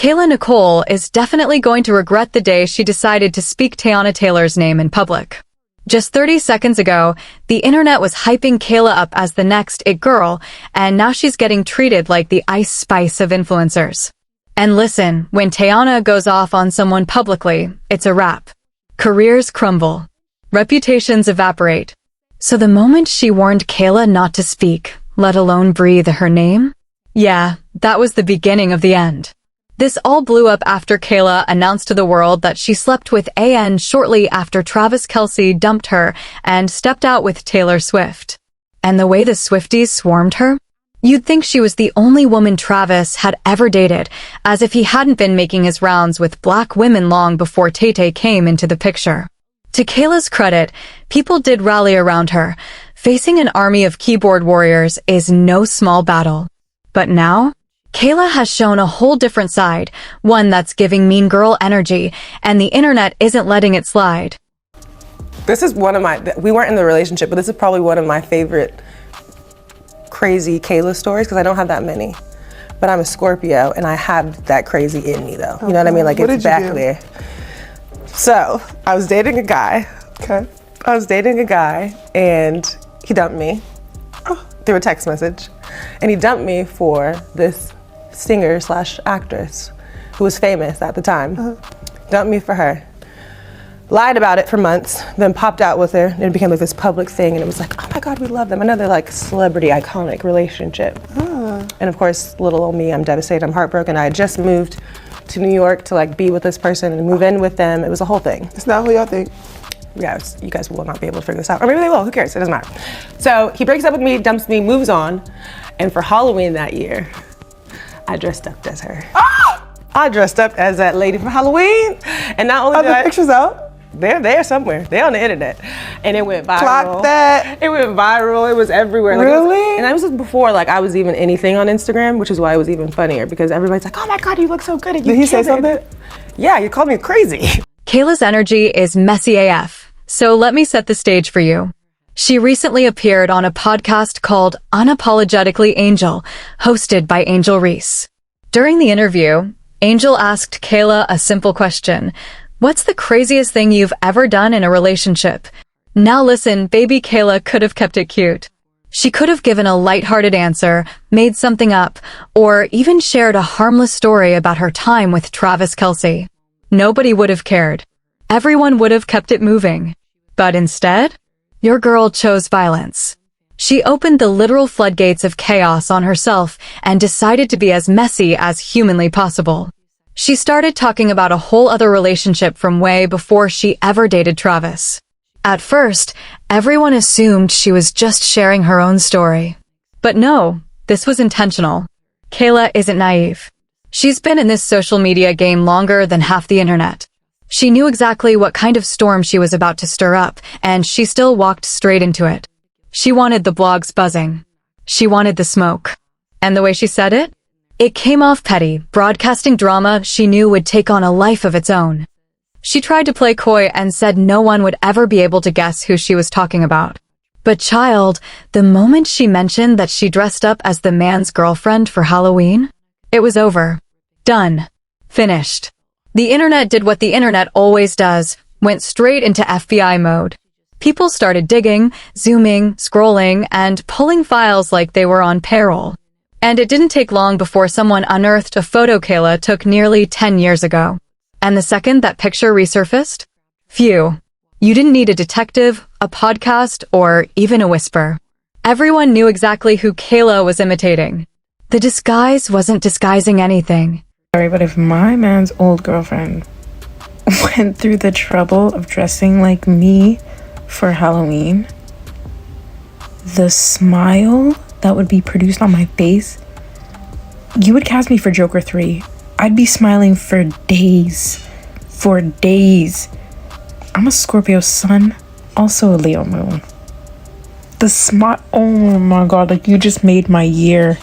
Kayla Nicole is definitely going to regret the day she decided to speak Teyana Taylor's name in public. Just 30 seconds ago, the internet was hyping Kayla up as the next it girl, and now she's getting treated like the Ice Spice of influencers. And listen, when Teyana goes off on someone publicly, it's a wrap. Careers crumble. Reputations evaporate. So the moment she warned Kayla not to speak, let alone breathe her name? Yeah, that was the beginning of the end. This all blew up after Kayla announced to the world that she slept with AN shortly after Travis Kelce dumped her and stepped out with Taylor Swift. And the way the Swifties swarmed her? You'd think she was the only woman Travis had ever dated, as if he hadn't been making his rounds with black women long before Tay came into the picture. To Kayla's credit, people did rally around her. Facing an army of keyboard warriors is no small battle. But now, Kayla has shown a whole different side, one that's giving mean girl energy, and the internet isn't letting it slide. This is one of we weren't in the relationship, but this is probably one of my favorite crazy Kayla stories, because I don't have that many. But I'm a Scorpio, and I have that crazy in me, though. You know what I mean? Like, it's back there. So, I was dating a guy. Okay. I was dating a guy, and he dumped me through a text message. And he dumped me for this singer/actress who was famous at the time. Dumped me for her. Lied about it for months, then popped out with her, and it became like this public thing, and it was like, oh my God, we love them. Another like celebrity iconic relationship. And of course, little old me, I'm devastated, I'm heartbroken. I had just moved to New York to like be with this person and move in with them. It was a whole thing. It's not who y'all think. Yeah, you guys will not be able to figure this out. Or maybe they will, who cares, it doesn't matter. So he breaks up with me, dumps me, moves on. And for Halloween that year, I dressed up as her. I dressed up as that lady from Halloween. And not only Are the pictures out? They're there somewhere. They're on the internet. And it went viral. Clock that. It went viral. It was everywhere. Like, really? And that was before like I was even anything on Instagram, which is why it was even funnier, because everybody's like, oh my God, you look so good. And Did he say something? Yeah, you called me crazy. Kayla's energy is messy AF, so let me set the stage for you. She recently appeared on a podcast called Unapologetically Angel, hosted by Angel Reese. During the interview, Angel asked Kayla a simple question. What's the craziest thing you've ever done in a relationship? Now listen, baby Kayla could have kept it cute. She could have given a lighthearted answer, made something up, or even shared a harmless story about her time with Travis Kelce. Nobody would have cared. Everyone would have kept it moving. But instead, your girl chose violence. She opened the literal floodgates of chaos on herself and decided to be as messy as humanly possible. She started talking about a whole other relationship from way before she ever dated Travis. At first, everyone assumed she was just sharing her own story. But no, this was intentional. Kayla isn't naive. She's been in this social media game longer than half the internet. She knew exactly what kind of storm she was about to stir up, and she still walked straight into it. She wanted the blogs buzzing. She wanted the smoke. And the way she said it? It came off petty, broadcasting drama she knew would take on a life of its own. She tried to play coy and said no one would ever be able to guess who she was talking about. But child, the moment she mentioned that she dressed up as the man's girlfriend for Halloween, it was over. Done. Finished. The internet did what the internet always does, went straight into FBI mode. People started digging, zooming, scrolling, and pulling files like they were on payroll. And it didn't take long before someone unearthed a photo Kayla took nearly 10 years ago. And the second that picture resurfaced? Phew. You didn't need a detective, a podcast, or even a whisper. Everyone knew exactly who Kayla was imitating. The disguise wasn't disguising anything. Sorry, but if my man's old girlfriend went through the trouble of dressing like me for Halloween, the smile that would be produced on my face, you would cast me for Joker 3. I'd be smiling for days. For days. I'm a Scorpio sun, also a Leo moon. The smile, oh my God, like you just made my year.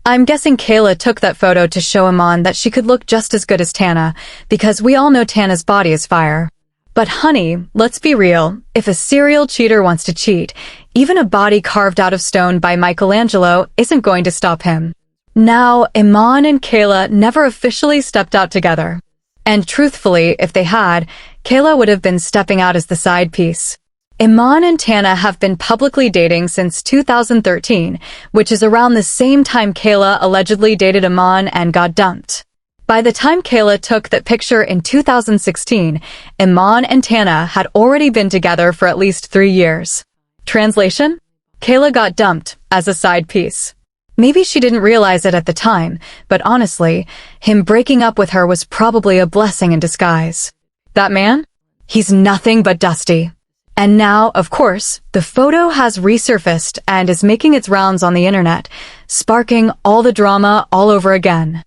I'm guessing Kayla took that photo to show Iman that she could look just as good as Tana, because we all know Tana's body is fire. But honey, let's be real, if a serial cheater wants to cheat, even a body carved out of stone by Michelangelo isn't going to stop him. Now, Iman and Kayla never officially stepped out together. And truthfully, if they had, Kayla would have been stepping out as the side piece. Iman and Teyana have been publicly dating since 2013, which is around the same time Kayla allegedly dated Iman and got dumped. By the time Kayla took that picture in 2016, Iman and Teyana had already been together for at least 3 years. Translation? Kayla got dumped as a side piece. Maybe she didn't realize it at the time, but honestly, him breaking up with her was probably a blessing in disguise. That man? He's nothing but dusty. And now, of course, the photo has resurfaced and is making its rounds on the internet, sparking all the drama all over again.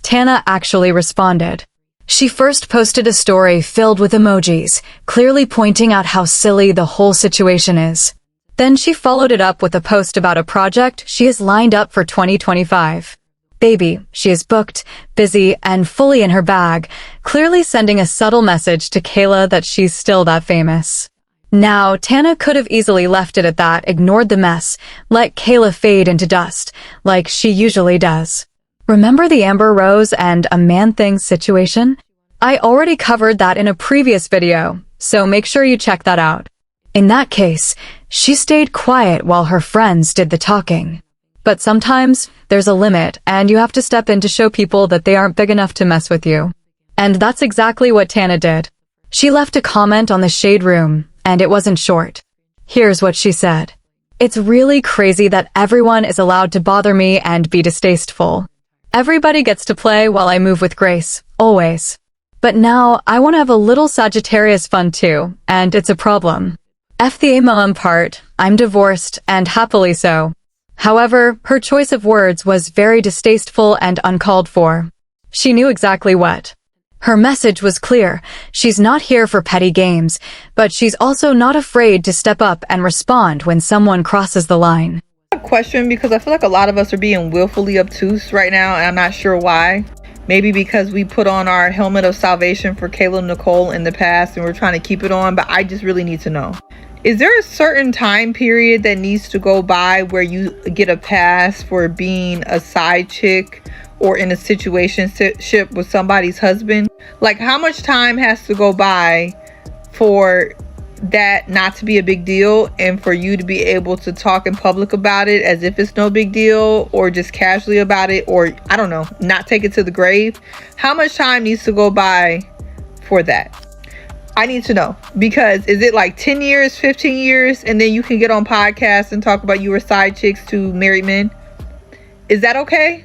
Teyana actually responded. She first posted a story filled with emojis, clearly pointing out how silly the whole situation is. Then she followed it up with a post about a project she has lined up for 2025. Baby, she is booked, busy, and fully in her bag, clearly sending a subtle message to Kayla that she's still that famous. Now, Teyana could have easily left it at that, ignored the mess, let Kayla fade into dust, like she usually does. Remember the Amber Rose and a Man-Thing situation? I already covered that in a previous video, so make sure you check that out. In that case, she stayed quiet while her friends did the talking. But sometimes, there's a limit, and you have to step in to show people that they aren't big enough to mess with you. And that's exactly what Teyana did. She left a comment on the Shade Room, and it wasn't short. Here's what she said. It's really crazy that everyone is allowed to bother me and be distasteful. Everybody gets to play while I move with grace, always. But now, I want to have a little Sagittarius fun too, and it's a problem. F the Iman part, I'm divorced, and happily so. However, her choice of words was very distasteful and uncalled for. She knew exactly what. Her message was clear. She's not here for petty games, but she's also not afraid to step up and respond when someone crosses the line. Question, because I feel like a lot of us are being willfully obtuse right now, and I'm not sure why. Maybe because we put on our helmet of salvation for Kayla Nicole in the past and we're trying to keep it on, but I just really need to know. Is there a certain time period that needs to go by where you get a pass for being a side chick or in a situationship with somebody's husband? Like, how much time has to go by for that not to be a big deal and for you to be able to talk in public about it as if it's no big deal, or just casually about it, or I don't know, not take it to the grave? How much time needs to go by for that? I need to know, because is it like 10 years, 15 years, and then you can get on podcasts and talk about you were side chicks to married men? Is that okay?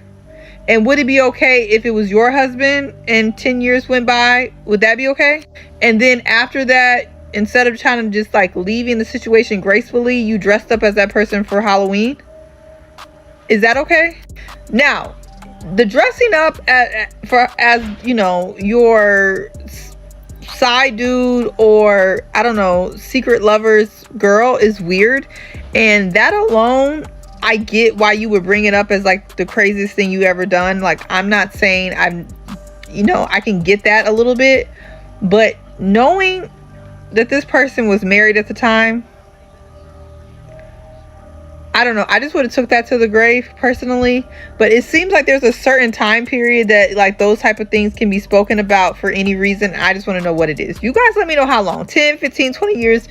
And would it be okay if it was your husband and 10 years went by? Would that be okay? And then after that, instead of trying to just like leaving the situation gracefully, you dressed up as that person for Halloween? Is that okay? Now, the dressing up as you know, your side dude or I don't know, secret lover's girl is weird, and that alone, I get why you would bring it up as like the craziest thing you ever done. Like, I'm not saying I can get that a little bit, but knowing that this person was married at the time, I don't know, I just would have took that to the grave personally. But it seems like there's a certain time period that like those type of things can be spoken about for any reason. I just want to know what it is. You guys let me know how long. 10, 15, 20 years.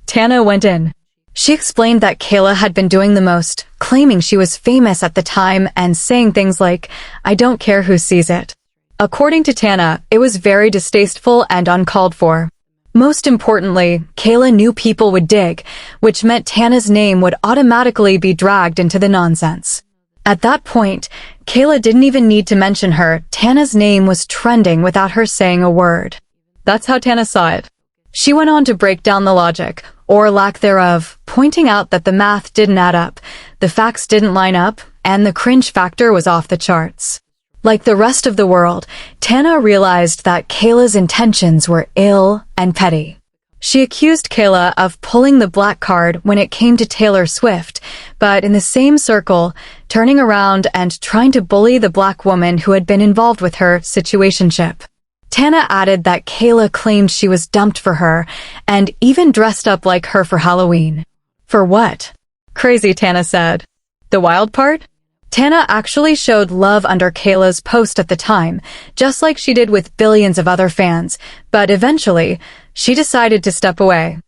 Teyana went in. She explained that Kayla had been doing the most, claiming she was famous at the time and saying things like, I don't care who sees it. According to Teyana, it was very distasteful and uncalled for. Most importantly, Kayla knew people would dig, which meant Teyana's name would automatically be dragged into the nonsense. At that point, Kayla didn't even need to mention her. Teyana's name was trending without her saying a word. That's how Teyana saw it. She went on to break down the logic, or lack thereof, pointing out that the math didn't add up, the facts didn't line up, and the cringe factor was off the charts. Like the rest of the world, Teyana realized that Kayla's intentions were ill and petty. She accused Kayla of pulling the black card when it came to Taylor Swift, but in the same circle, turning around and trying to bully the black woman who had been involved with her situationship. Teyana added that Kayla claimed she was dumped for her, and even dressed up like her for Halloween. For what? Crazy, Teyana said. The wild part? Tana actually showed love under Kayla's post at the time, just like she did with billions of other fans, but eventually, she decided to step away.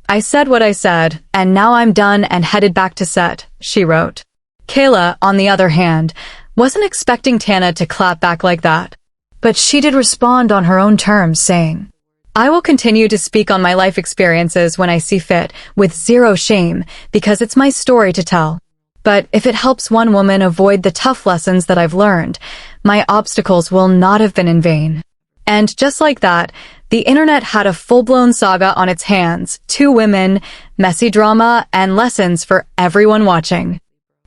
"I said what I said, and now I'm done and headed back to set," she wrote. Kayla, on the other hand, wasn't expecting Tana to clap back like that. But she did respond on her own terms, saying, "I will continue to speak on my life experiences when I see fit, with zero shame, because it's my story to tell. But if it helps one woman avoid the tough lessons that I've learned, my obstacles will not have been in vain." And just like that, the internet had a full-blown saga on its hands, 2 women, messy drama, and lessons for everyone watching.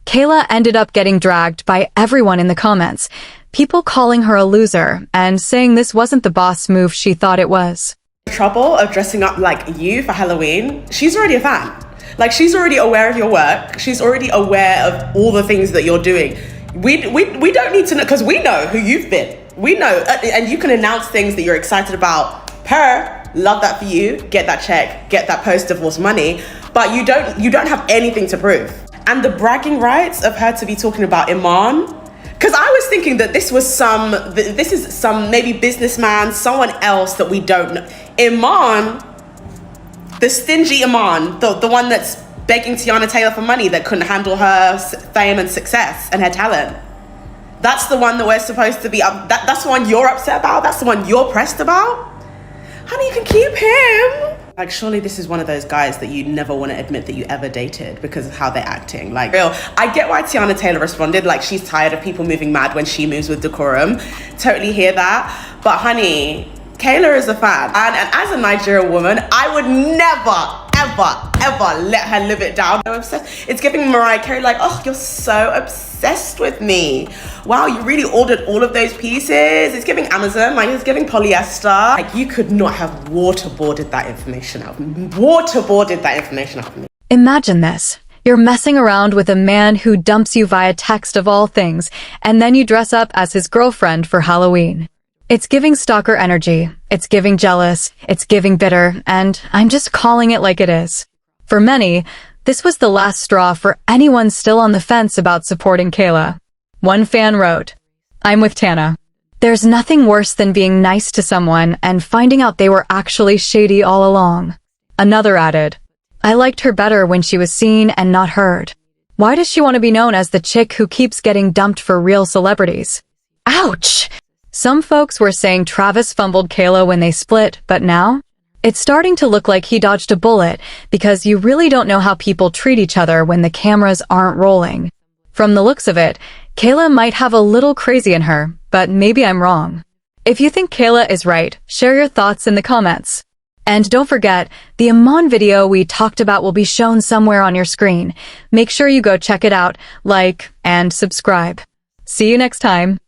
Kayla ended up getting dragged by everyone in the comments, people calling her a loser and saying this wasn't the boss move she thought it was. Trouble of dressing up like you for Halloween, she's already a fan. Like, she's already aware of your work. She's already aware of all the things that you're doing. We don't need to know, because we know who you've been. We know, and you can announce things that you're excited about. Love that for you. Get that check, get that post-divorce money, but you don't have anything to prove. And the bragging rights of her to be talking about Iman, because I was thinking that this is some maybe businessman, someone else that we don't know. Iman, the stingy Iman, the one that's begging Teyana Taylor for money that couldn't handle her fame and success and her talent. That's the one that we're supposed to be that's the one you're upset about. That's the one you're pressed about. Honey, you can keep him. Like, surely this is one of those guys that you never want to admit that you ever dated because of how they're acting. Like, real. I get why Teyana Taylor responded. Like, she's tired of people moving mad when she moves with decorum. Totally hear that. But honey, Kayla is a fan. And as a Nigerian woman, I would never, ever let her live it down. I'm obsessed. It's giving Mariah Carey, like, oh, you're so obsessed with me. Wow, you really ordered all of those pieces. It's giving Amazon, like, it's giving polyester. Like, you could not have waterboarded that information out. Of me. Imagine this. You're messing around with a man who dumps you via text of all things, and then you dress up as his girlfriend for Halloween. It's giving stalker energy, it's giving jealous, it's giving bitter, and I'm just calling it like it is. For many, this was the last straw for anyone still on the fence about supporting Kayla. One fan wrote, "I'm with Tana. There's nothing worse than being nice to someone and finding out they were actually shady all along." Another added, "I liked her better when she was seen and not heard. Why does she want to be known as the chick who keeps getting dumped for real celebrities?" Ouch! Some folks were saying Travis fumbled Kayla when they split, but now? It's starting to look like he dodged a bullet because you really don't know how people treat each other when the cameras aren't rolling. From the looks of it, Kayla might have a little crazy in her, but maybe I'm wrong. If you think Kayla is right, share your thoughts in the comments. And don't forget, the Iman video we talked about will be shown somewhere on your screen. Make sure you go check it out, like, and subscribe. See you next time.